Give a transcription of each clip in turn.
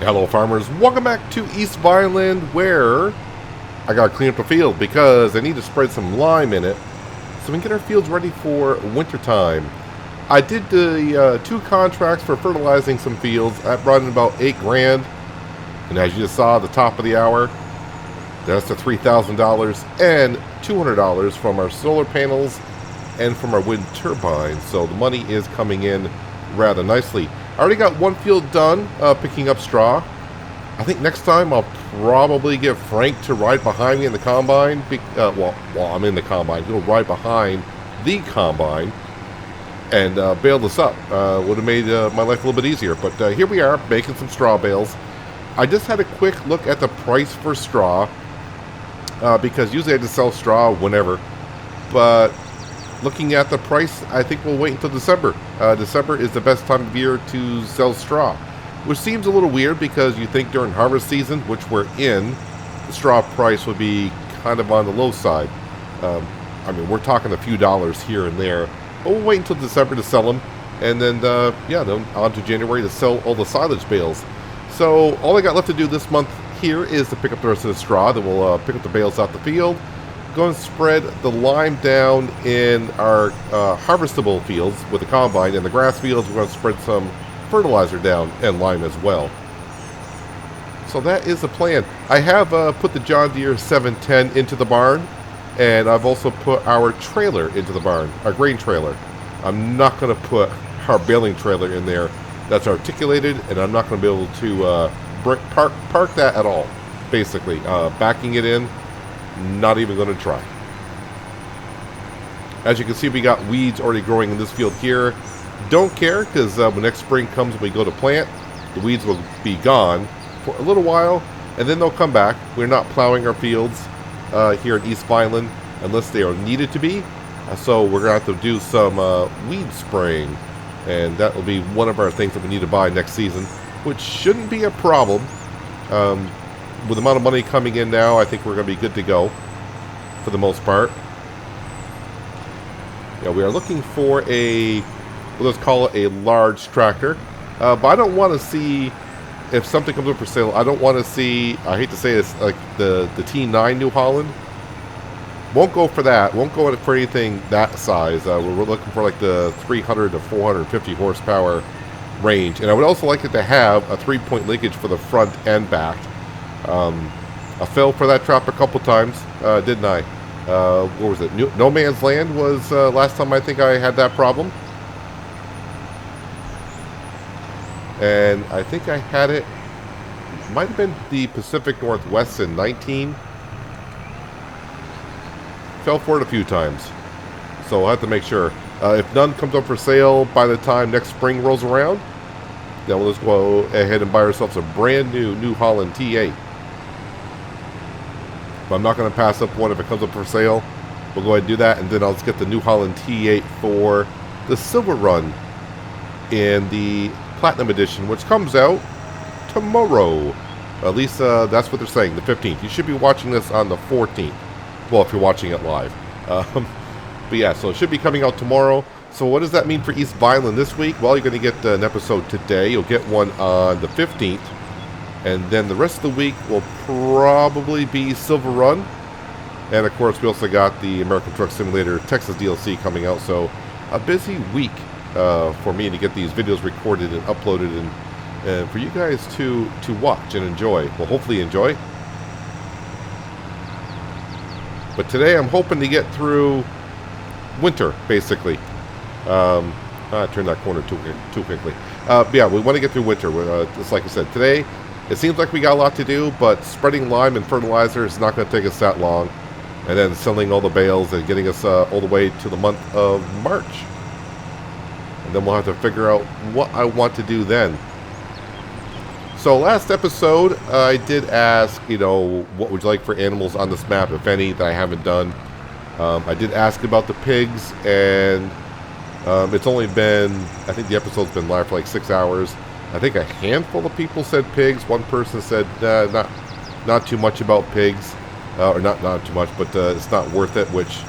Hello farmers, welcome back to East Vineland, where I gotta clean up the field because I need to spread some lime in it so we can get our fields ready for winter time. I did the 2 contracts for fertilizing some fields. That brought in about 8 grand, and as you just saw at the top of the hour, that's the $3,000 and $200 from our solar panels and from our wind turbines. So the money is coming in rather nicely. I already got 1 field done picking up straw. I think next time I'll probably get Frank to ride behind me in the combine. While I'm in the combine, he'll ride behind the combine and bale this up. Would have made my life a little bit easier. But here we are, making some straw bales. I just had a quick look at the price for straw because usually I just sell straw whenever. But looking at the price, I think we'll wait until December. December is the best time of year to sell straw, which seems a little weird because you think during harvest season, which we're in, the straw price would be kind of on the low side. I mean, we're talking a few dollars here and there, but we'll wait until December to sell them, and then, then on to January to sell all the silage bales. So all I got left to do this month here is to pick up the rest of the straw. Then we'll pick up the bales out the field, go and spread the lime down in our harvestable fields with the combine. In the grass fields, we're going to spread some fertilizer down and lime as well. So that is the plan. I have put the John Deere 710 into the barn, and I've also put our trailer into the barn, our grain trailer. I'm not going to put our baling trailer in there. That's articulated, and I'm not going to be able to park that at all, basically. Backing it in, not even going to try. As you can see, we got weeds already growing in this field here. Don't care, because when next spring comes and we go to plant, the weeds will be gone for a little while, and then they'll come back. We're not plowing our fields here in East Vineland unless they are needed to be. So we're going to have to do some weed spraying, and that will be one of our things that we need to buy next season, which shouldn't be a problem. With the amount of money coming in now, I think we're going to be good to go for the most part. Yeah, we are looking for a, let's call it a large tractor. But I don't want to see, if something comes up for sale, I don't want to see, I hate to say this, like the T9 New Holland. Won't go for that. Won't go for anything that size. We're looking for like the 300 to 450 horsepower range. And I would also like it to have a 3-point linkage for the front and back. I fell for that trap a couple times, didn't I? What was it? No Man's Land was last time I think I had that problem. And I think I had it, might have been the Pacific Northwest in 19. Fell for it a few times. So I'll have to make sure. If none comes up for sale by the time next spring rolls around, then we'll just go ahead and buy ourselves a brand new New Holland T8. But I'm not going to pass up one if it comes up for sale. We'll go ahead and do that, and then I'll just get the New Holland T8 for the Silver Run in the Platinum Edition, which comes out tomorrow. At least that's what they're saying, the 15th. You should be watching this on the 14th. Well, if you're watching it live. But yeah, so it should be coming out tomorrow. So what does that mean for East Vineland this week? Well, you're going to get an episode today. You'll get one on the 15th. And then the rest of the week will probably be Silver Run. And of course, we also got the American Truck Simulator Texas DLC coming out. So a busy week for me to get these videos recorded and uploaded and for you guys to watch and enjoy. Well, hopefully enjoy. But today I'm hoping to get through winter, basically. I turned that corner too quickly. But yeah, we want to get through winter. Just like I said, today it seems like we got a lot to do, but spreading lime and fertilizer is not going to take us that long. And then selling all the bales and getting us all the way to the month of March. And then we'll have to figure out what I want to do then. So last episode, I did ask, what would you like for animals on this map, if any, that I haven't done. I did ask about the pigs, and it's only been, I think the episode's been live for like 6 hours. I think a handful of people said pigs. One person said not too much about pigs, or not too much, but it's not worth it. Which,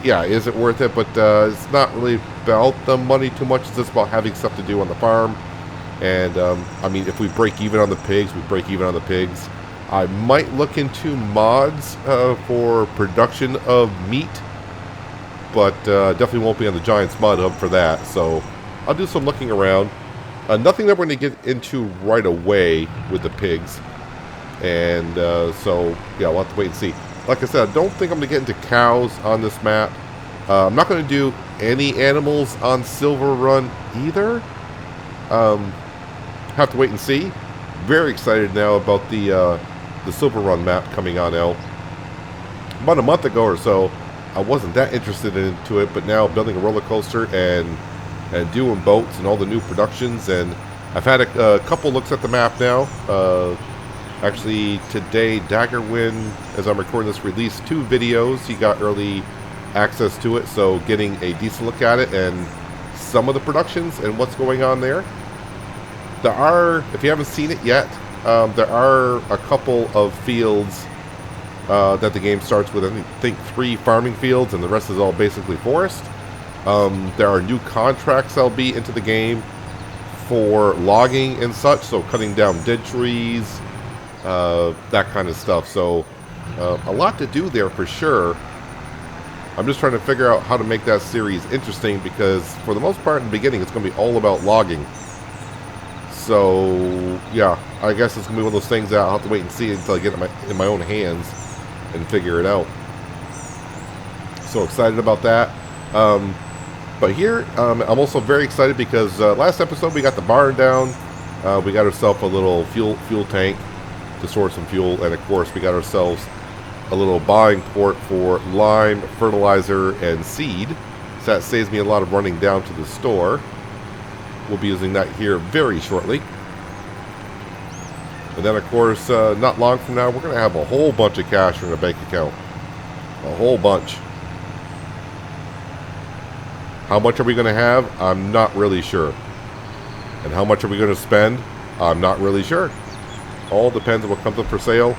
yeah, is it worth it? But it's not really about the money too much. It's just about having stuff to do on the farm. And, I mean, if we break even on the pigs, we break even on the pigs. I might look into mods for production of meat, but definitely won't be on the Giants Mod Hub for that. So I'll do some looking around. Nothing that we're going to get into right away with the pigs. And so, yeah, we'll have to wait and see. Like I said, I don't think I'm going to get into cows on this map. I'm not going to do any animals on Silver Run either. Have to wait and see. Very excited now about the Silver Run map coming on out. About a month ago or so, I wasn't that interested into it, but now building a roller coaster and doing boats and all the new productions, and I've had a couple looks at the map now. Actually, today, Daggerwin, as I'm recording this, released 2 videos. He got early access to it, so getting a decent look at it and some of the productions and what's going on there. There are, if you haven't seen it yet, there are a couple of fields that the game starts with. I think 3 farming fields, and the rest is all basically forest. There are new contracts that'll be into the game for logging and such, so cutting down dead trees, that kind of stuff. So a lot to do there for sure. I'm just trying to figure out how to make that series interesting, because for the most part in the beginning it's going to be all about logging. So yeah, I guess it's going to be one of those things that I'll have to wait and see until I get it in my own hands and figure it out. So excited about that. But here, I'm also very excited because last episode we got the barn down. We got ourselves a little fuel tank to store some fuel, and of course we got ourselves a little buying port for lime, fertilizer, and seed. So that saves me a lot of running down to the store. We'll be using that here very shortly. And then of course, not long from now, we're going to have a whole bunch of cash in our bank account. A whole bunch. How much are we going to have? I'm not really sure. And how much are we going to spend? I'm not really sure. All depends on what comes up for sale.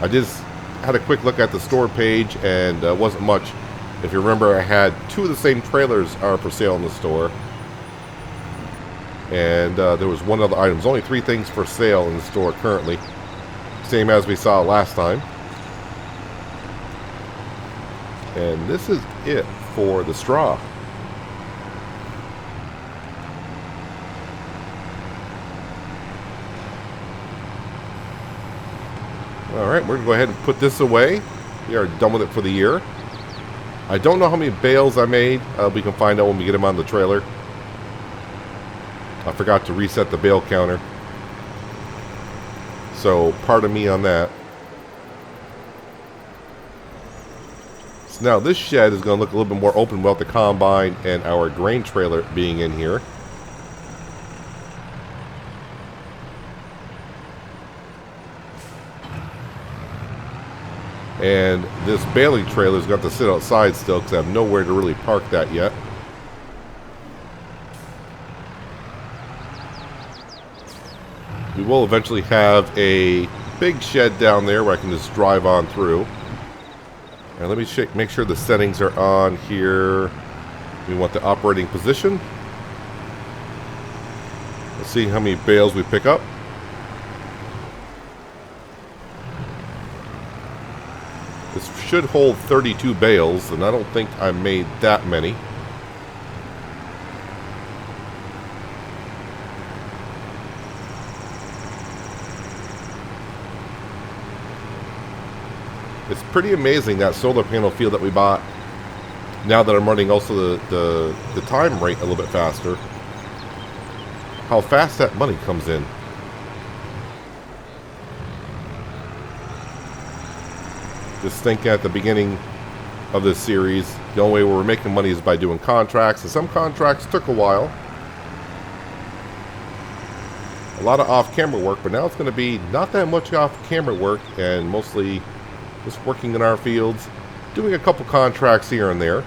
I just had a quick look at the store page, and wasn't much. If you remember, I had 2 of the same trailers are for sale in the store. And there was 1 other item. There's only 3 things for sale in the store currently. Same as we saw last time. And this is it for the straw. Alright, we're going to go ahead and put this away. We are done with it for the year. I don't know how many bales I made. We can find out when we get them on the trailer. I forgot to reset the bale counter. So, pardon me on that. So now this shed is going to look a little bit more open without the combine and our grain trailer being in here. And this baling trailer is going to have to sit outside still because I have nowhere to really park that yet. We will eventually have a big shed down there where I can just drive on through. And let me make sure the settings are on here. We want the operating position. Let's see how many bales we pick up. This should hold 32 bales, and I don't think I made that many. It's pretty amazing that solar panel field that we bought. Now that I'm running also the time rate a little bit faster. How fast that money comes in. Just think at the beginning of this series, the only way we were making money is by doing contracts, and some contracts took a while. A lot of off-camera work, but now it's going to be not that much off-camera work, and mostly just working in our fields, doing a couple contracts here and there.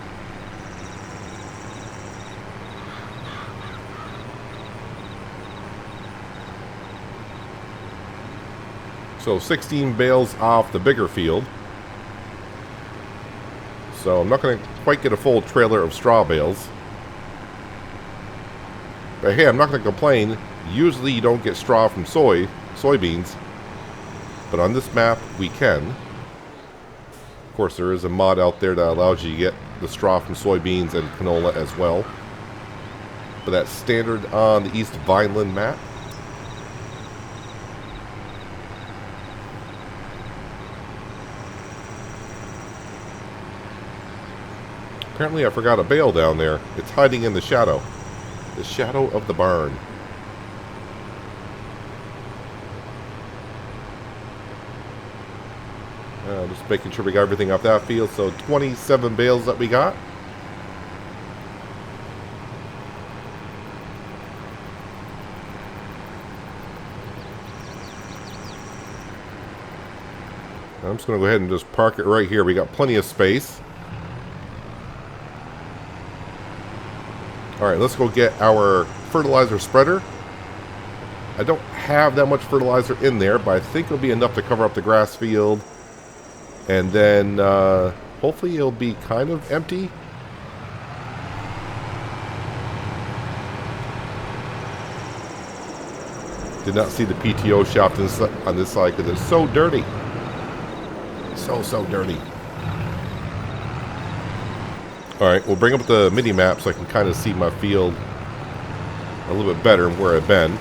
So 16 bales off the bigger field. So I'm not going to quite get a full trailer of straw bales. But hey, I'm not going to complain. Usually you don't get straw from soybeans. But on this map, we can. Of course, there is a mod out there that allows you to get the straw from soybeans and canola as well. But that's standard on the East Vineland map. Apparently I forgot a bale down there. It's hiding in the shadow. The shadow of the barn. Just making sure we got everything off that field. So 27 bales that we got. I'm just going to go ahead and just park it right here. We got plenty of space. Alright, let's go get our fertilizer spreader. I don't have that much fertilizer in there, but I think it'll be enough to cover up the grass field. And then, hopefully it'll be kind of empty. Did not see the PTO shaft on this side because it's so dirty. So dirty. Alright, we'll bring up the mini map so I can kind of see my field a little bit better and where I've been.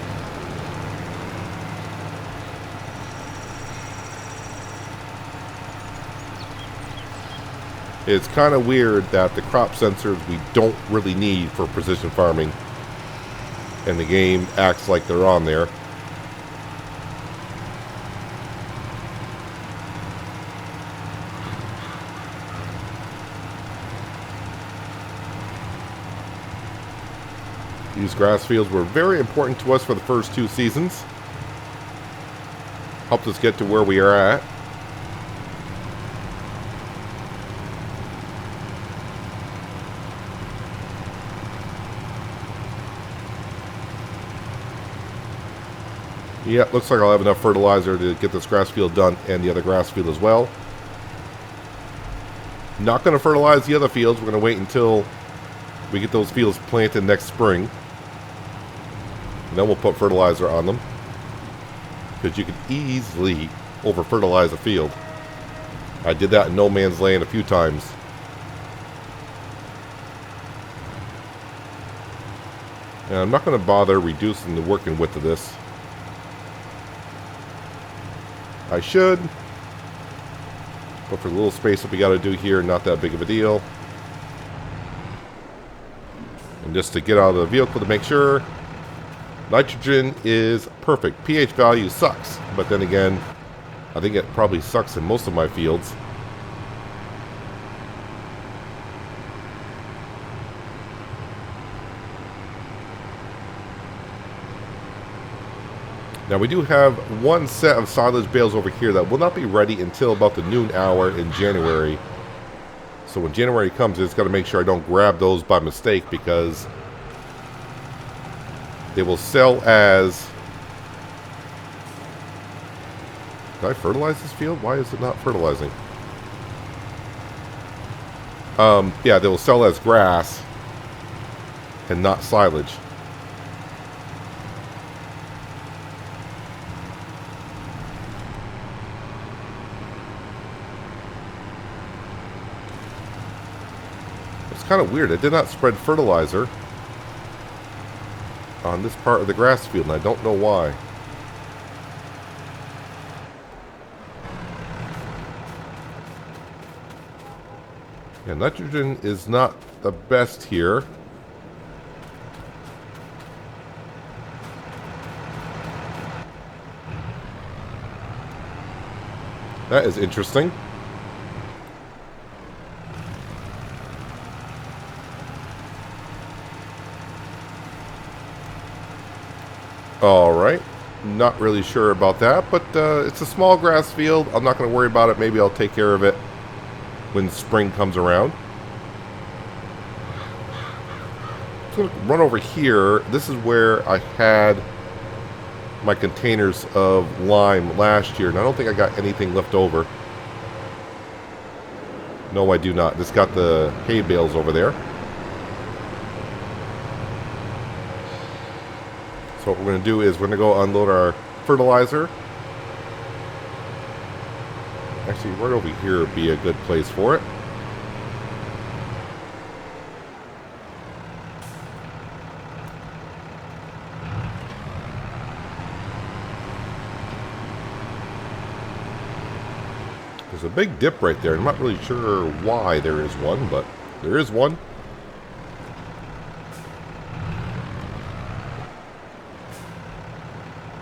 It's kind of weird that the crop sensors we don't really need for precision farming, and the game acts like they're on there. These grass fields were very important to us for the first 2 seasons. Helped us get to where we are at. Yeah, looks like I'll have enough fertilizer to get this grass field done and the other grass field as well. Not going to fertilize the other fields. We're going to wait until we get those fields planted next spring. And then we'll put fertilizer on them. Because you can easily over-fertilize a field. I did that in No Man's Land a few times. And I'm not going to bother reducing the working width of this. I should. But for the little space that we got to do here, not that big of a deal. And just to get out of the vehicle to make sure. Nitrogen is perfect. pH value sucks. But then again, I think it probably sucks in most of my fields. Now we do have one set of silage bales over here that will not be ready until about the noon hour in January. So when January comes, I just got to make sure I don't grab those by mistake because they will sell as... Did I fertilize this field? Why is it not fertilizing? Yeah, they will sell as grass and not silage. It's kind of weird. I did not spread fertilizer on this part of the grass field, and I don't know why. Yeah, nitrogen is not the best here. That is interesting. Alright, not really sure about that, but it's a small grass field. I'm not going to worry about it. Maybe I'll take care of it when spring comes around. I'm going to run over here. This is where I had my containers of lime last year, and I don't think I got anything left over. No, I do not. Just got the hay bales over there. So what we're going to do is we're going to go unload our fertilizer. Actually, right over here would be a good place for it. There's a big dip right there. I'm not really sure why there is one, but there is one.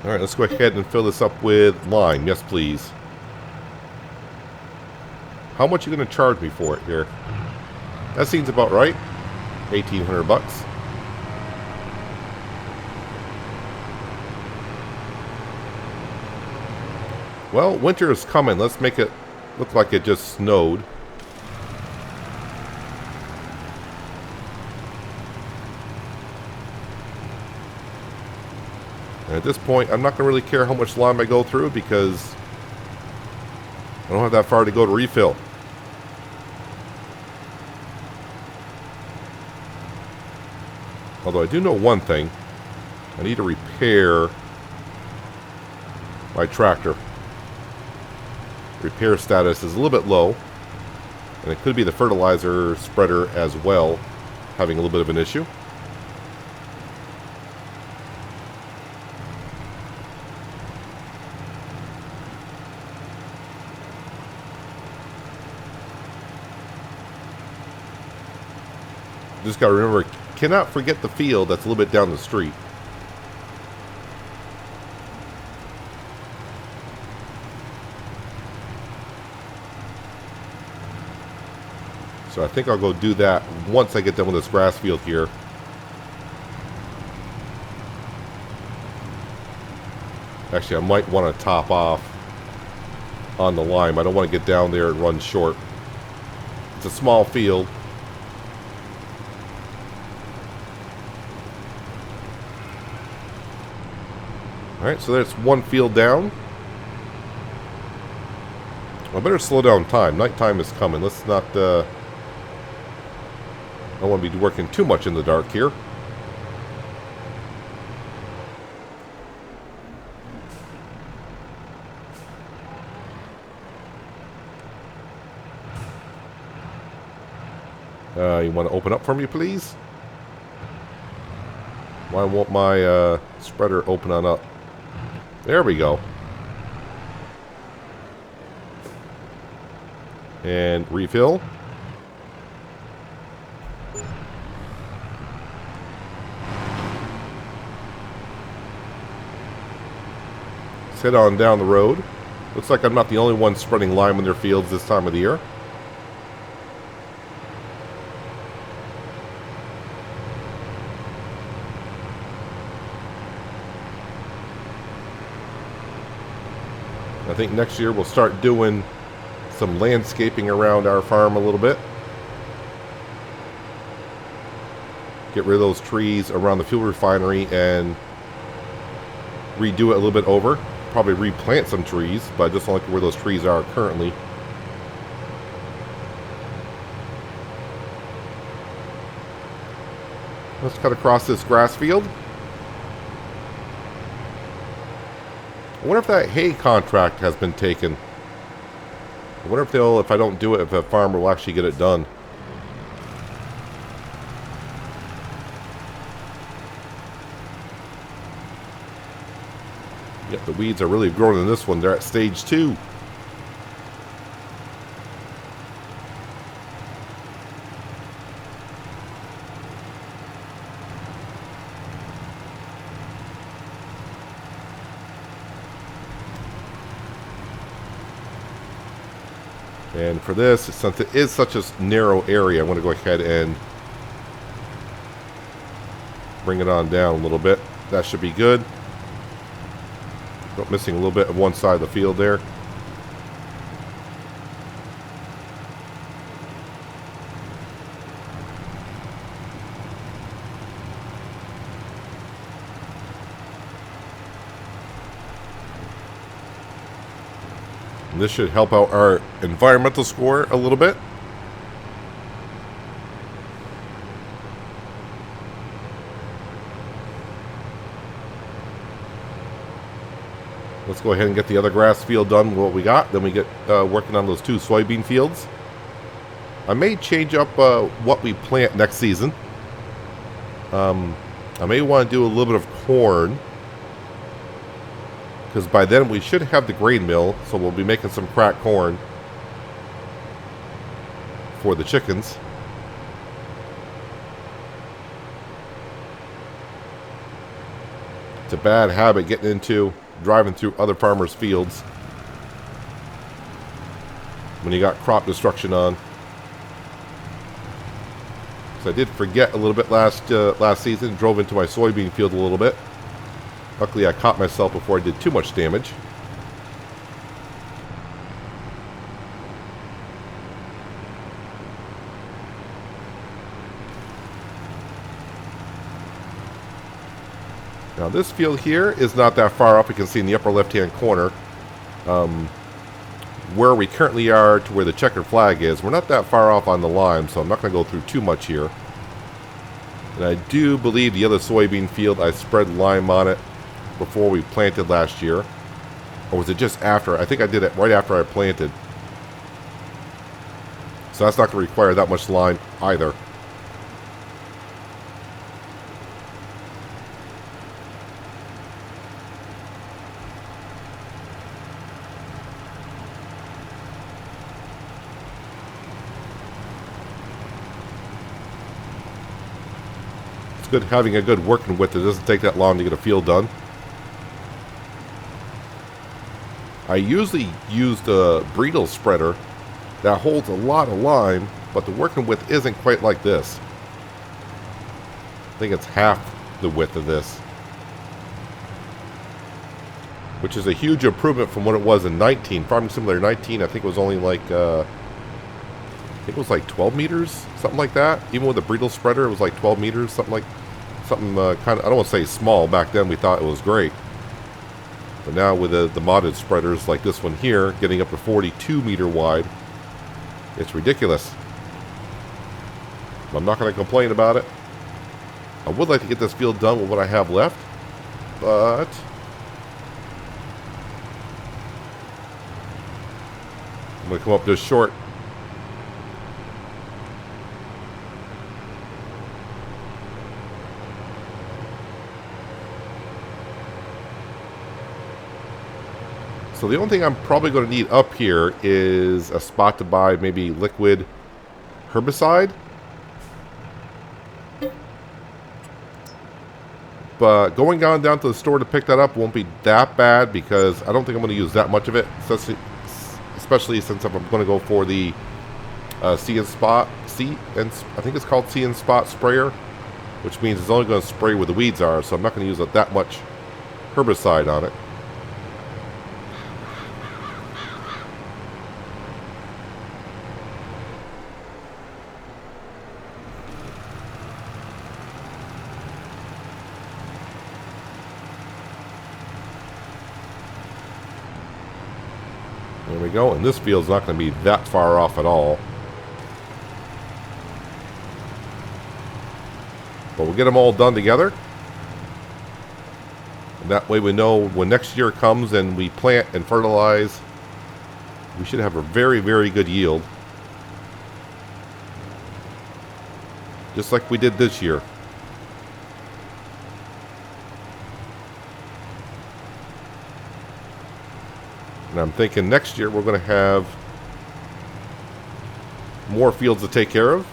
Alright, let's go ahead and fill this up with lime. Yes, please. How much are you going to charge me for it here? That seems about right. 1,800 bucks. Well, winter is coming. Let's make it look like it just snowed. And at this point, I'm not going to really care how much lime I go through because I don't have that far to go to refill. Although I do know one thing. I need to repair my tractor. Repair status is a little bit low. And it could be the fertilizer spreader as well, having a little bit of an issue. Just gotta remember, cannot forget the field that's a little bit down the street. So I think I'll go do that once I get done with this grass field here. Actually, I might want to top off on the lime. I don't want to get down there and run short. It's a small field. Alright, so that's one field down. I better slow down time. Nighttime is coming. Let's not, I don't want to be working too much in the dark here. You want to open up for me, please? Why won't my spreader open on up? There we go. And refill. Let's head on down the road. Looks like I'm not the only one spreading lime in their fields this time of the year. I think next year we'll start doing some landscaping around our farm a little bit. Get rid of those trees around the fuel refinery and redo it a little bit over. Probably replant some trees, but I just don't like where those trees are currently. Let's cut across this grass field. I wonder if that hay contract has been taken. I wonder if they'll, if I don't do it, if a farmer will actually get it done. Yep, the weeds are really growing in this one. They're at stage 2. And for this, since it is such a narrow area, I'm going to go ahead and bring it on down a little bit. That should be good. Missing a little bit of one side of the field there. And this should help out our environmental score a little bit. Let's go ahead and get the other grass field done with what we got. Then we get working on those 2 soybean fields. I may change up what we plant next season. I may want to do a little bit of corn, because by then we should have the grain mill, so we'll be making some cracked corn for the chickens. It's a bad habit getting into driving through other farmers' fields when you got crop destruction on. So I did forget a little bit last season, drove into my soybean field a little bit. Luckily I caught myself before I did too much damage. Now this field here is not that far off. You can see in the upper left hand corner where we currently are to where the checkered flag is. We're not that far off on the line, so I'm not going to go through too much here. And I do believe the other soybean field I spread lime on it before we planted last year. Or was it just after? I think I did it right after I planted. So that's not going to require that much lime either. Good having a good working width. It doesn't take that long to get a field done. I usually use the Bredel spreader that holds a lot of lime, but the working width isn't quite like this. I think it's half the width of this, which is a huge improvement from what it was in 19. Farming Simulator 19, I think it was only like I think it was like 12 meters, something like that. Even with the Bredel spreader, it was like 12 meters, something kind of, I don't want to say small. Back then we thought it was great. But now with the modded spreaders like this one here, getting up to 42 meter wide, it's ridiculous. I'm not going to complain about it. I would like to get this field done with what I have left, but I'm going to come up just short. So the only thing I'm probably going to need up here is a spot to buy maybe liquid herbicide. But going down to the store to pick that up won't be that bad, because I don't think I'm going to use that much of it, especially since I'm going to go for the See and Spot, I think it's called See and Spot sprayer, which means it's only going to spray where the weeds are, so I'm not going to use that much herbicide on it. There we go, and this field's not going to be that far off at all. But we'll get them all done together. And that way we know when next year comes and we plant and fertilize, we should have a very, very good yield. Just like we did this year. And I'm thinking next year we're going to have more fields to take care of.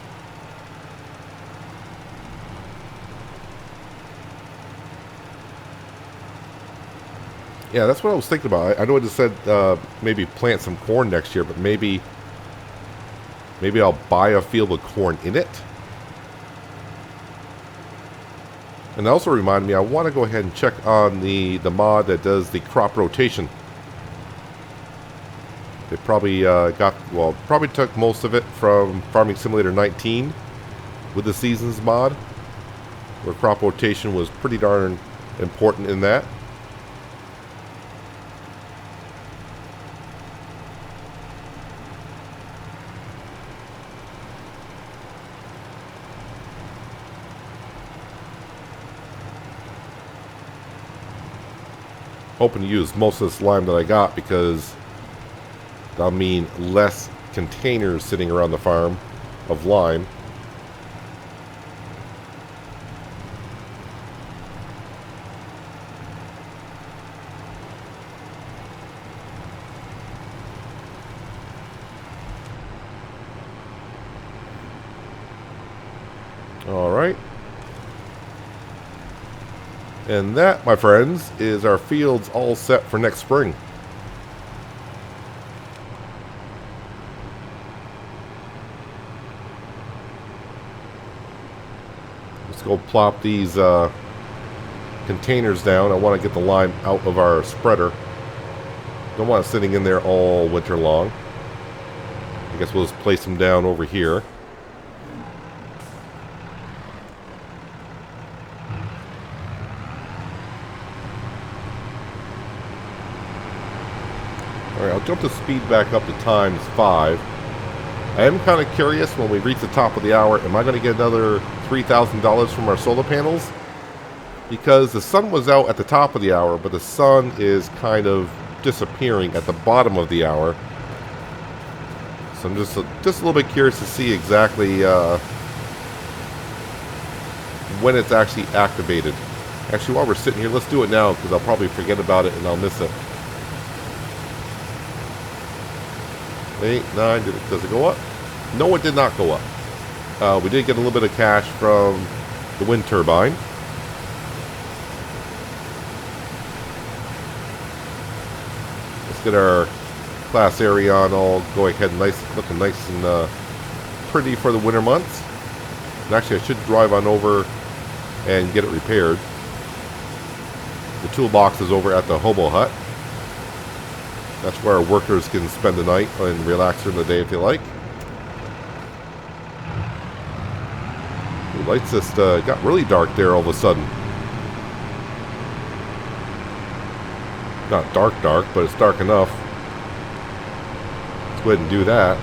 Yeah, that's what I was thinking about. I know I just said maybe plant some corn next year, but maybe I'll buy a field with corn in it. And that also reminded me, I want to go ahead and check on the mod that does the crop rotation. They probably probably took most of it from Farming Simulator 19 with the Seasons mod, where crop rotation was pretty darn important in that. Hoping to use most of this lime that I got because that'll mean less containers sitting around the farm of lime. All right. And that, my friends, is our fields all set for next spring. Let's go plop these containers down. I want to get the lime out of our spreader. Don't want it sitting in there all winter long. I guess we'll just place them down over here. Alright, I'll jump the speed back up to ×5. I am kind of curious when we reach the top of the hour, am I going to get another $3,000 from our solar panels? Because the sun was out at the top of the hour, but the sun is kind of disappearing at the bottom of the hour. So I'm just a little bit curious to see exactly when it's actually activated. Actually, while we're sitting here, let's do it now, because I'll probably forget about it and I'll miss it. 8, 9, does it go up? No, it did not go up. We did get a little bit of cash from the wind turbine. Let's get our class area on all go ahead and looking nice and pretty for the winter months. And actually, I should drive on over and get it repaired. The toolbox is over at the hobo hut. That's where our workers can spend the night and relax during the day if they like. The lights just got really dark there all of a sudden. Not dark, but it's dark enough. Let's go ahead and do that.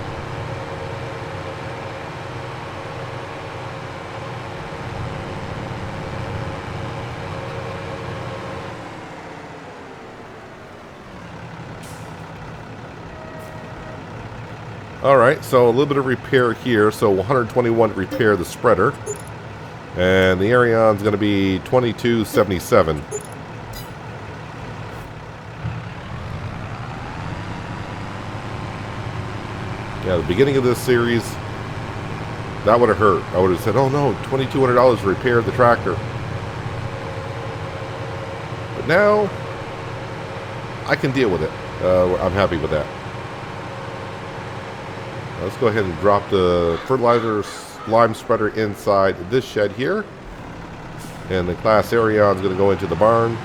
Alright, so a little bit of repair here. So 121 to repair the spreader. And the Arion's going to be 2277. Yeah, the beginning of this series, that would have hurt. I would have said, oh no, $2,200 to repair the tractor. But now, I can deal with it. I'm happy with that. Let's go ahead and drop the fertilizer lime spreader inside this shed here. And the class Arion's going to go into the barn.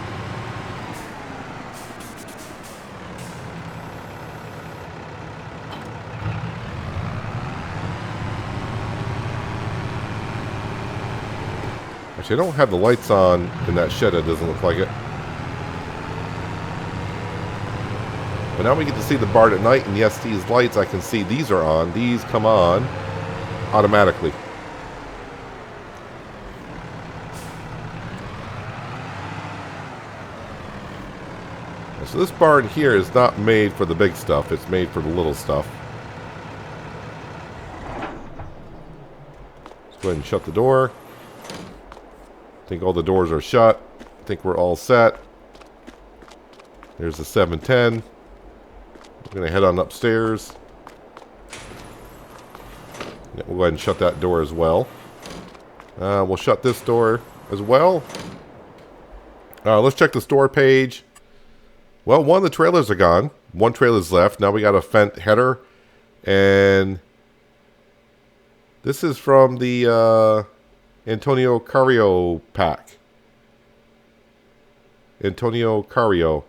Actually, I don't have the lights on in that shed. It doesn't look like it. But now we get to see the barn at night, and yes, these lights, I can see these are on. These come on automatically. So this barn here is not made for the big stuff. It's made for the little stuff. Let's go ahead and shut the door. I think all the doors are shut. I think we're all set. There's the 710. We're going to head on upstairs. Yeah, we'll go ahead and shut that door as well. We'll shut this door as well. Let's check the store page. Well, one of the trailers are gone. One trailer's left. Now we got a Fendt header. And this is from the Antonio Carrio pack. Antonio Carrio.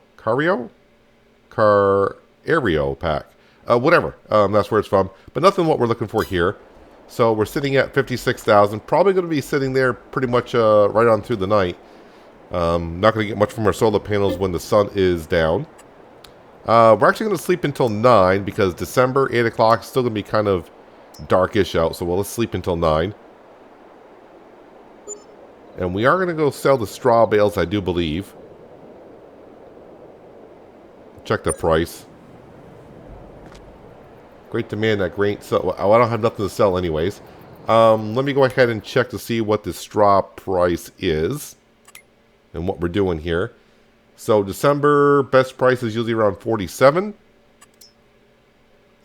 Aereo pack. Whatever. That's where it's from. But nothing what we're looking for here. So we're sitting at 56,000. Probably going to be sitting there pretty much right on through the night. Not going to get much from our solar panels when the sun is down. We're actually going to sleep until 9 because December, 8 o'clock, is still going to be kind of darkish out. So let's sleep until 9. And we are going to go sell the straw bales, I do believe. check the price. Great demand at grain. So I don't have nothing to sell anyways. Let me go ahead and check to see what the straw price is and what we're doing here. So December best price is usually around 47.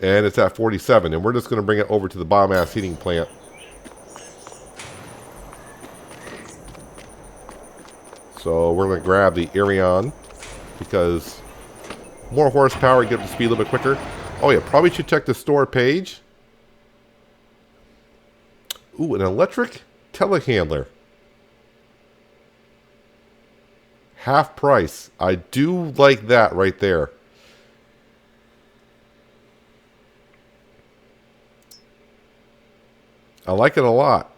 And it's at 47. And we're just going to bring it over to the biomass heating plant. So we're going to grab the Arion because more horsepower, get up to speed a little bit quicker. Oh yeah, probably should check the store page. Ooh, an electric telehandler. Half price. I do like that right there. I like it a lot.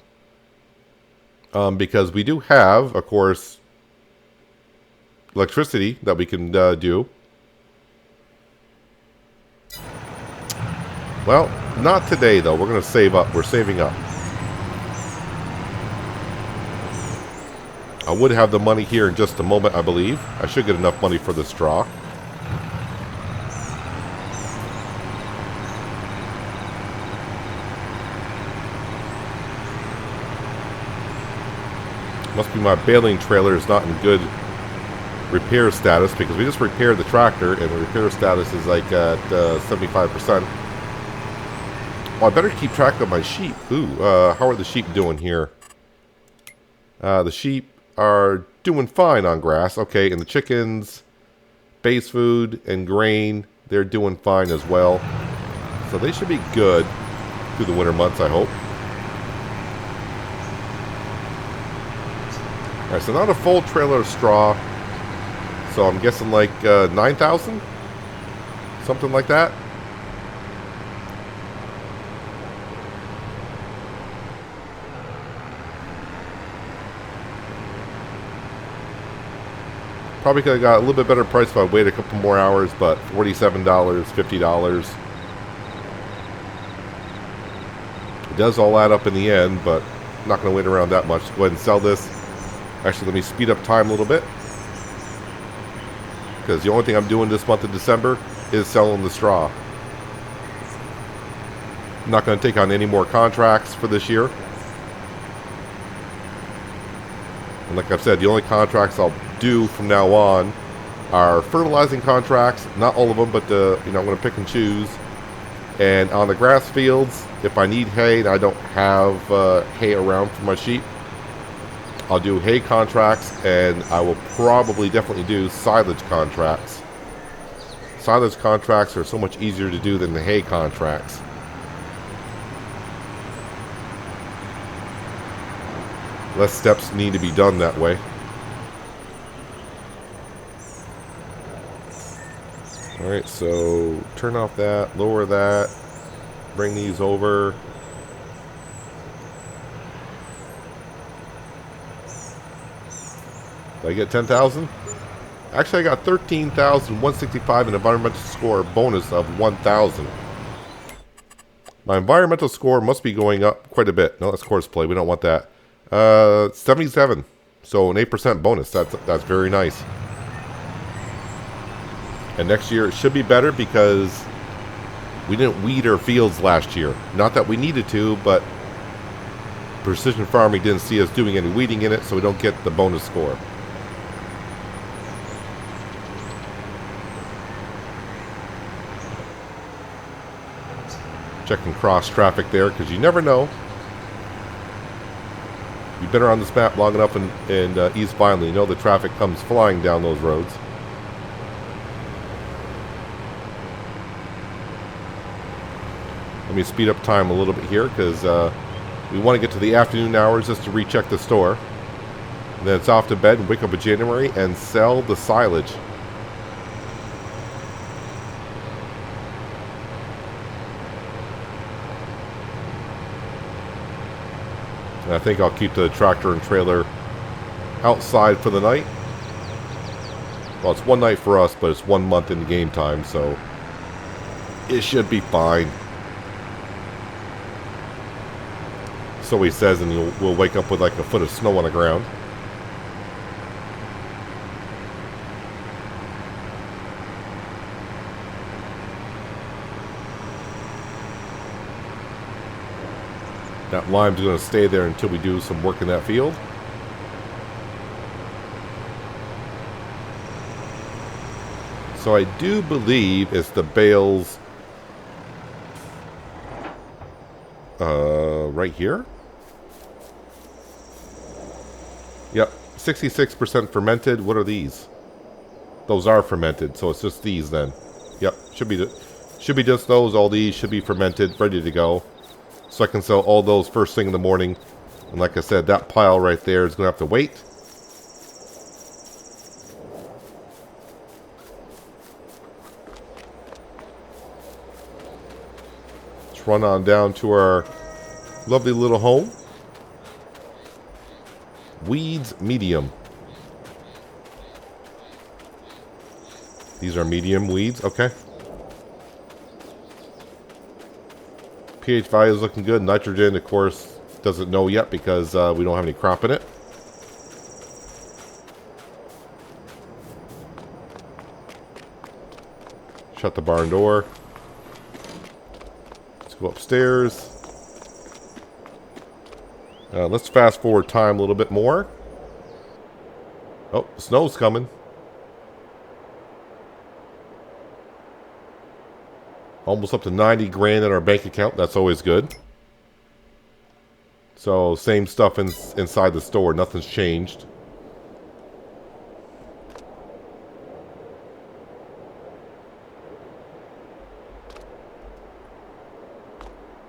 Because we do have, of course, electricity that we can do. Well, not today though. We're going to save up. We're saving up. I would have the money here in just a moment, I believe. I should get enough money for the straw. Must be my baling trailer is not in good repair status because we just repaired the tractor and the repair status is like at 75%. Oh, I better keep track of my sheep. Ooh, how are the sheep doing here? The sheep are doing fine on grass. Okay, and the chickens, base food, and grain, they're doing fine as well. So they should be good through the winter months, I hope. Alright, so not a full trailer of straw. So I'm guessing like 9,000? Something like that. Probably could have got a little bit better price if I waited a couple more hours, but $47, $50. It does all add up in the end, but I'm not going to wait around that much. Go ahead and sell this. Actually, let me speed up time a little bit. Because the only thing I'm doing this month of December is selling the straw. I'm not going to take on any more contracts for this year. And like I've said, the only contracts I'll do from now on are fertilizing contracts. Not all of them, but I'm going to pick and choose. And on the grass fields, if I need hay and I don't have hay around for my sheep, I'll do hay contracts, and I will probably definitely do silage contracts. Silage contracts are so much easier to do than the hay contracts. Less steps need to be done that way. Alright, so turn off that, lower that, bring these over. Did I get 10,000? Actually, I got 13,165 an environmental score bonus of 1,000. My environmental score must be going up quite a bit. No, that's courseplay. We don't want that. 77. So an 8% bonus. That's very nice. And next year it should be better because we didn't weed our fields last year. Not that we needed to, but Precision Farming didn't see us doing any weeding in it, so we don't get the bonus score. Checking cross traffic there because you never know. You've been around this map long enough in East Vineland, you know the traffic comes flying down those roads. Let me speed up time a little bit here because we want to get to the afternoon hours just to recheck the store. And then it's off to bed and wake up in January and sell the silage. And I think I'll keep the tractor and trailer outside for the night. Well, it's one night for us, but it's 1 month in the game time, so it should be fine. So he says, and we'll wake up with like a foot of snow on the ground. That lime's going to stay there until we do some work in that field. So I do believe it's the bales right here. Yep, 66% fermented. What are these? Those are fermented, so it's just these then. Yep, should be just those. All these should be fermented, ready to go. So I can sell all those first thing in the morning. And like I said, that pile right there is going to have to wait. Let's run on down to our lovely little home. Weeds, medium. These are medium weeds, okay. pH value is looking good. Nitrogen, of course, doesn't know yet because we don't have any crop in it. Shut the barn door. Let's go upstairs. Let's fast forward time a little bit more. Oh, snow's coming. Almost up to 90 grand in our bank account. That's always good. So, same stuff inside the store. Nothing's changed.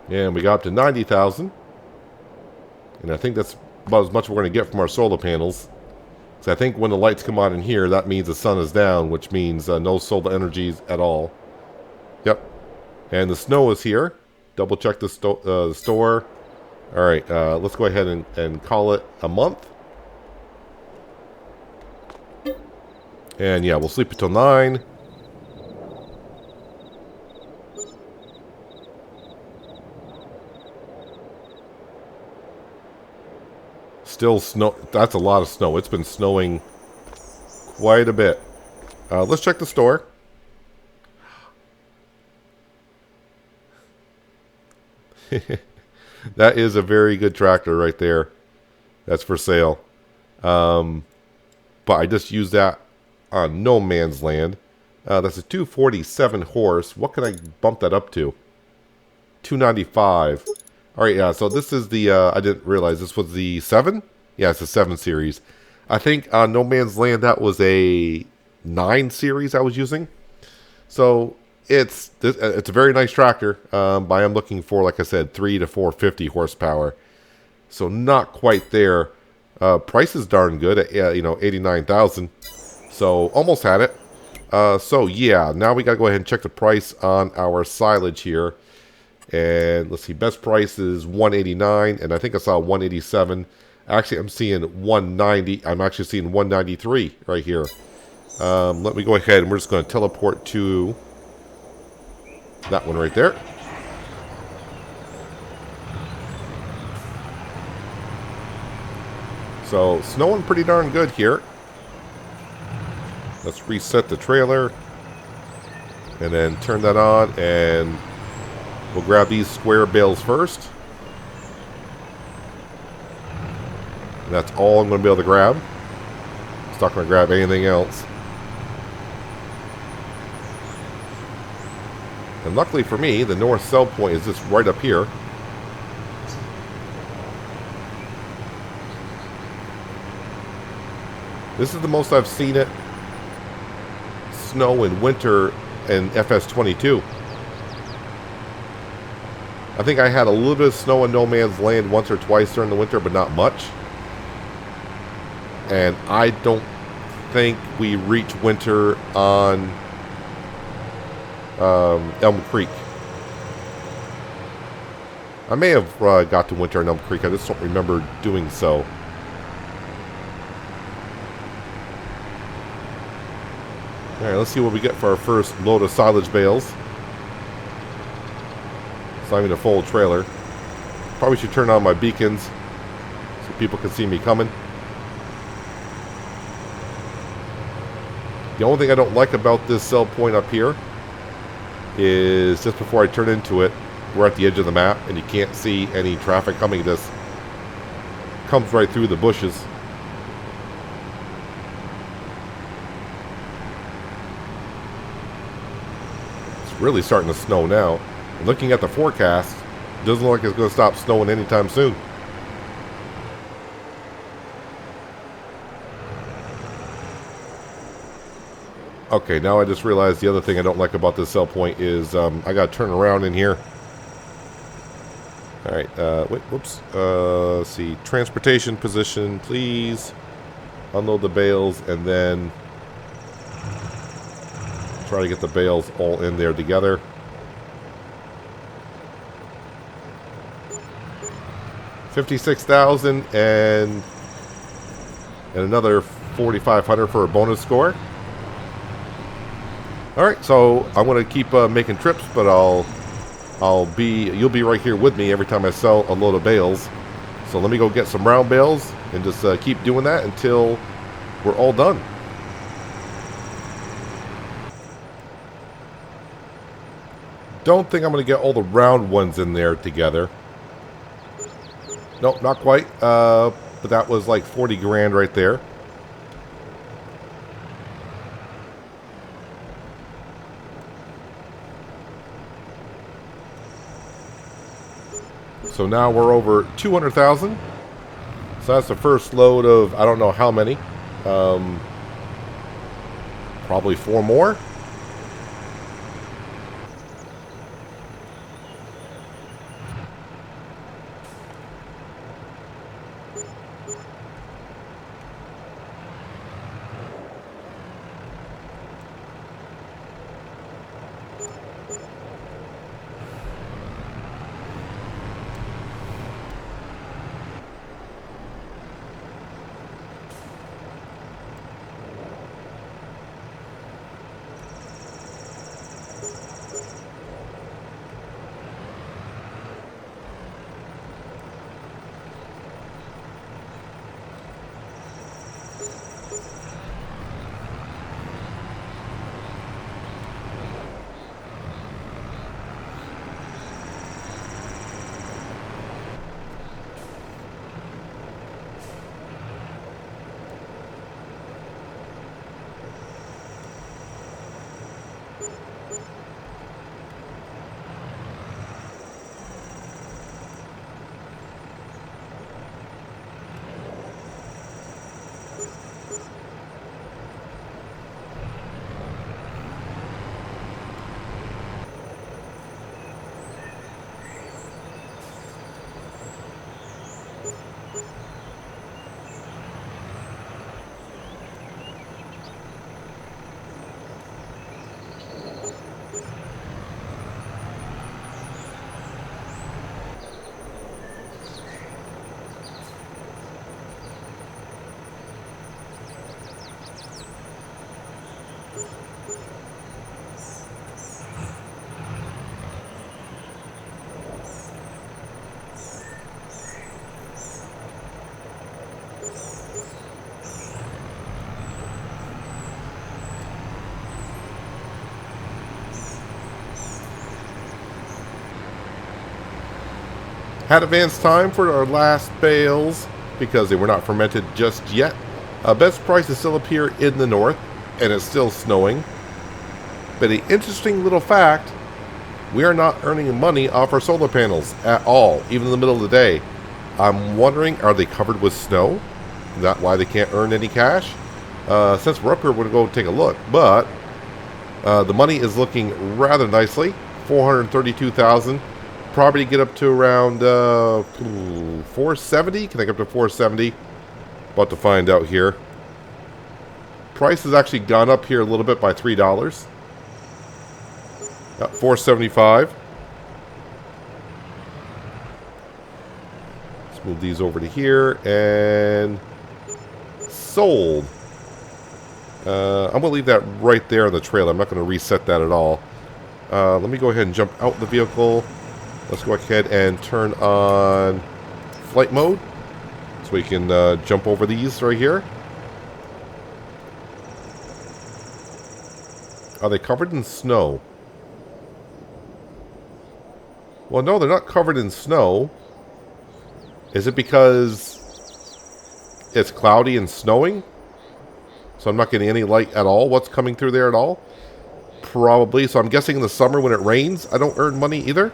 And we got up to 90,000. And I think that's about as much as we're going to get from our solar panels. So I think when the lights come on in here, that means the sun is down, which means no solar energies at all. Yep. And the snow is here. Double check the store. All right, let's go ahead and call it a month. And yeah, we'll sleep until 9. Still snow. That's a lot of snow. It's been snowing quite a bit. Let's check the store. That is a very good tractor right there. That's for sale. But I just used that on no man's land. That's a 247 horse. What can I bump that up to? 295. All right, yeah. So this is the. I didn't realize this was the 7. Yeah, it's a 7 series. I think on no man's land that was a 9 series I was using. So it's a very nice tractor. But I am looking for, like I said, 3 to 450 horsepower. So not quite there. Price is darn good at 89,000. So almost had it. So yeah, now we gotta go ahead and check the price on our silage here. And let's see, best price is 189, and I think I saw 187. Actually, I'm seeing 190. I'm actually seeing 193 right here. Let me go ahead and we're just going to teleport to that one right there. So, snowing pretty darn good here. Let's reset the trailer. And then turn that on, and we'll grab these square bales first. And that's all I'm going to be able to grab. It's not going to grab anything else. And luckily for me, the north sell point is just right up here. This is the most I've seen it snow in winter in FS22. I think I had a little bit of snow in no man's land once or twice during the winter, but not much. And I don't think we reach winter on Elm Creek. I may have got to winter on Elm Creek. I just don't remember doing so. Alright, let's see what we get for our first load of silage bales. It's not even a full trailer. Probably should turn on my beacons so people can see me coming. The only thing I don't like about this sell point up here is just before I turn into it, we're at the edge of the map and you can't see any traffic coming. This comes right through the bushes. It's really starting to snow now. And looking at the forecast, it doesn't look like it's going to stop snowing anytime soon. Okay, now I just realized the other thing I don't like about this sell point is I got to turn around in here. All right, wait, whoops. Let's see, transportation position, please. Unload the bales and then try to get the bales all in there together. $56,000 and another $4,500 for a bonus score. All right, so I'm gonna keep making trips, but you'll be right here with me every time I sell a load of bales. So let me go get some round bales and just keep doing that until we're all done. Don't think I'm gonna get all the round ones in there together. Nope, not quite. But that was like 40 grand right there. So now we're over 200,000. So that's the first load of I don't know how many. Probably 4 more. Had advanced time for our last bales because they were not fermented just yet. Best price is still up here in the north, and it's still snowing. But an interesting little fact, we are not earning money off our solar panels at all, even in the middle of the day. I'm wondering, are they covered with snow? Is that why they can't earn any cash? Since we're up here, we're going to go take a look. But the money is looking rather nicely. $432,000. Probably get up to around 470. Can I get up to 470? About to find out here. Price has actually gone up here a little bit by $3. 475. Let's move these over to here and sold. I'm going to leave that right there on the trailer. I'm not going to reset that at all. Let me go ahead and jump out the vehicle. Let's go ahead and turn on flight mode so we can jump over these right here. Are they covered in snow? Well, no, they're not covered in snow. Is it because it's cloudy and snowing? So I'm not getting any light at all? What's coming through there at all? Probably. So I'm guessing in the summer when it rains, I don't earn money either?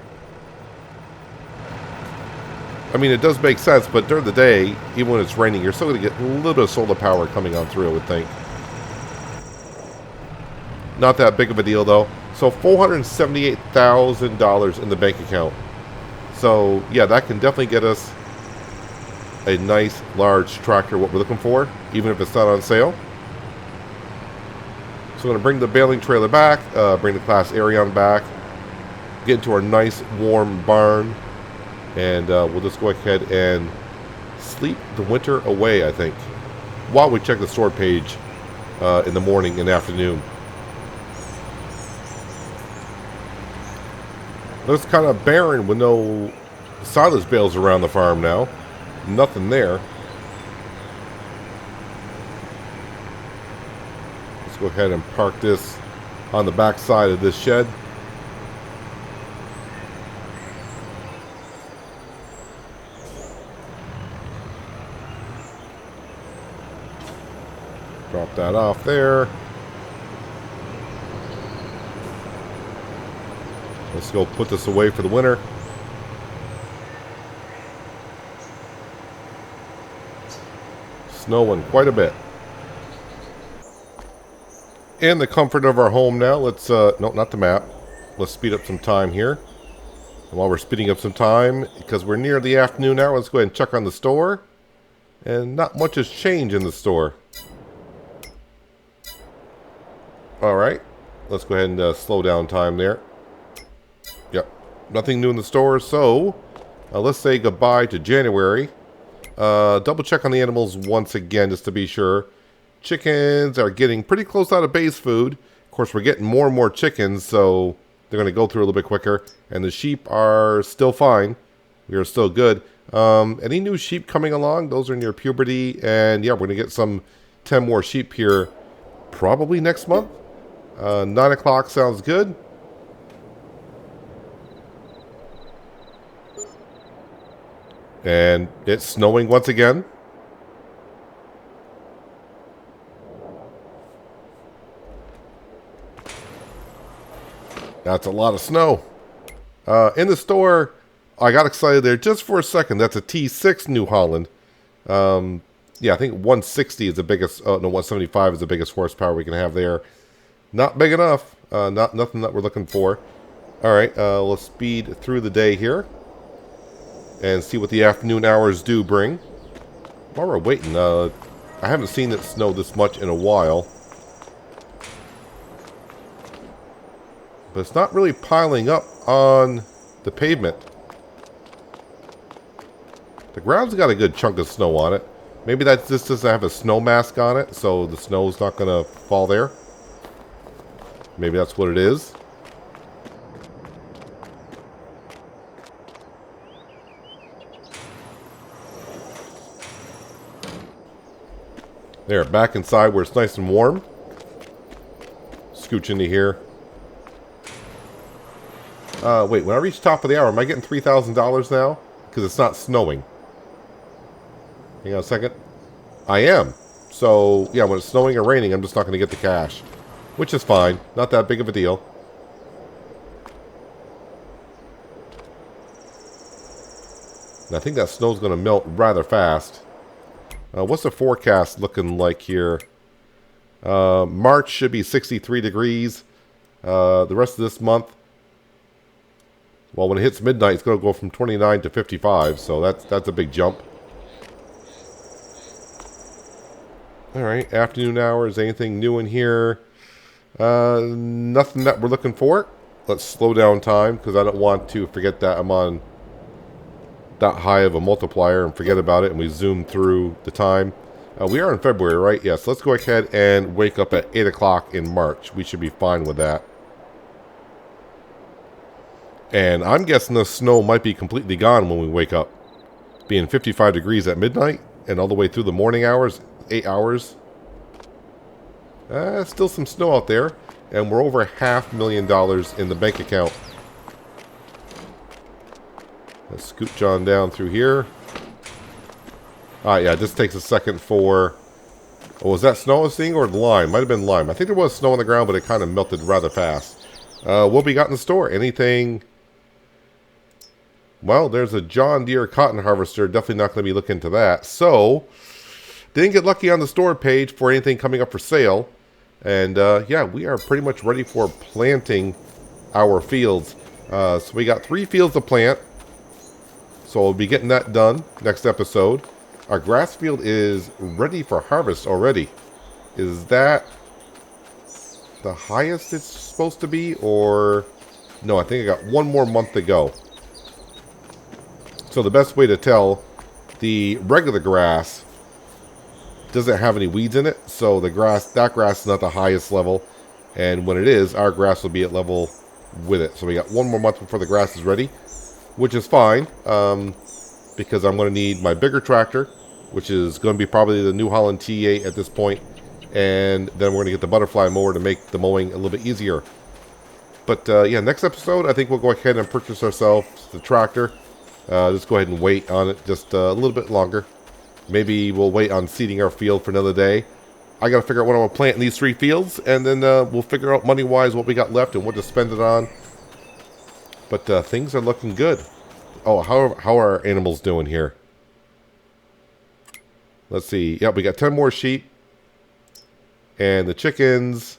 I mean, it does make sense, but during the day, even when it's raining, you're still going to get a little bit of solar power coming on through, I would think. Not that big of a deal, though. So $478,000 in the bank account. So, yeah, that can definitely get us a nice, large tractor, what we're looking for, even if it's not on sale. So we're going to bring the baling trailer back, bring the Class Arion back, get into our nice, warm barn, and we'll just go ahead and sleep the winter away, I think, while we check the store page in the morning and afternoon. Looks kind of barren with no silage bales around the farm now. Nothing there. Let's go ahead and park this on the back side of this shed. Drop that off there. Let's go put this away for the winter. Snowing quite a bit. In the comfort of our home now, let's, no, not the map. Let's speed up some time here. And while we're speeding up some time, because we're near the afternoon hour, let's go ahead and check on the store. And not much has changed in the store. Alright, let's go ahead and slow down time there. Yep, nothing new in the store, so let's say goodbye to January. Double check on the animals once again, just to be sure. Chickens are getting pretty close out of base food. Of course, we're getting more and more chickens, so they're going to go through a little bit quicker. And the sheep are still fine. We are still good. Any new sheep coming along? Those are near puberty. And yeah, we're going to get some 10 more sheep here probably next month. 9 o'clock sounds good. And it's snowing once again. That's a lot of snow. In the store, I got excited there just for a second. That's a T6 New Holland. Yeah, I think 160 is the biggest. Oh, no, 175 is the biggest horsepower we can have there. Not big enough. Nothing that we're looking for. All right, let's speed through the day here and see what the afternoon hours do bring. While we're waiting, I haven't seen it snow this much in a while. But it's not really piling up on the pavement. The ground's got a good chunk of snow on it. Maybe that just doesn't have a snow mask on it, so the snow's not going to fall there. Maybe that's what it is. There, back inside where it's nice and warm. Scooch into here. Wait, when I reach top of the hour, am I getting $3,000 now? Because it's not snowing. Hang on a second. I am. So, yeah, when it's snowing or raining, I'm just not going to get the cash. Which is fine. Not that big of a deal. And I think that snow's going to melt rather fast. What's the forecast looking like here? March should be 63 degrees. The rest of this month, well, when it hits midnight, it's going to go from 29 to 55. So that's a big jump. All right, afternoon hours. Anything new in here? Nothing that we're looking for. Let's slow down time because I don't want to forget that I'm on that high of a multiplier and forget about it, and we zoom through the time. We are in February, right? Yes, let's go ahead and wake up at 8 o'clock in March. We should be fine with that. And I'm guessing the snow might be completely gone when we wake up. Being 55 degrees at midnight and all the way through the morning hours, 8 hours. Still some snow out there, and we're over $500,000 in the bank account. Scoot John down through here. Alright, yeah, this takes a second for... Oh, was that snow I was seeing or lime? Might have been lime. I think there was snow on the ground, but it kind of melted rather fast. What we got in the store? Anything... Well, there's a John Deere cotton harvester. Definitely not going to be looking into that. So, didn't get lucky on the store page for anything coming up for sale. And, yeah, we are pretty much ready for planting our fields. So we got 3 fields to plant. So we'll be getting that done next episode. Our grass field is ready for harvest already. Is that the highest it's supposed to be? Or... No, I think I got 1 more month to go. So the best way to tell, the regular grass doesn't have any weeds in it. So the grass, that grass is not the highest level. And when it is, our grass will be at level with it. So we got 1 more month before the grass is ready, which is fine. Because I'm going to need my bigger tractor, which is going to be probably the New Holland T8 at this point. And then we're going to get the butterfly mower to make the mowing a little bit easier. But yeah, next episode, I think we'll go ahead and purchase ourselves the tractor. Just go ahead and wait on it just a little bit longer. Maybe we'll wait on seeding our field for another day. I got to figure out what I'm going to plant in these 3 fields. And then we'll figure out money-wise what we got left and what to spend it on. But things are looking good. Oh, how are our animals doing here? Let's see. Yep, we got 10 more sheep. And the chickens...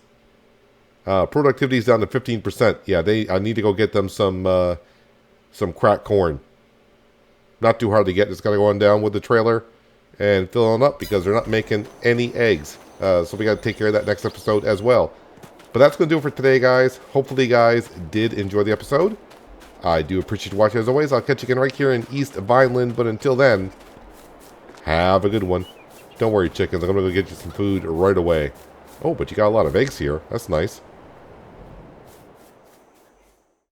productivity is down to 15%. Yeah, I need to go get them some cracked corn. Not too hard to get. Just got to go on down with the trailer and fill them up because they're not making any eggs. So we got to take care of that next episode as well. But that's going to do it for today, guys. Hopefully you guys did enjoy the episode. I do appreciate you watching as always. I'll catch you again right here in East Vineland. But until then, have a good one. Don't worry, chickens. I'm going to go get you some food right away. Oh, but you got a lot of eggs here. That's nice.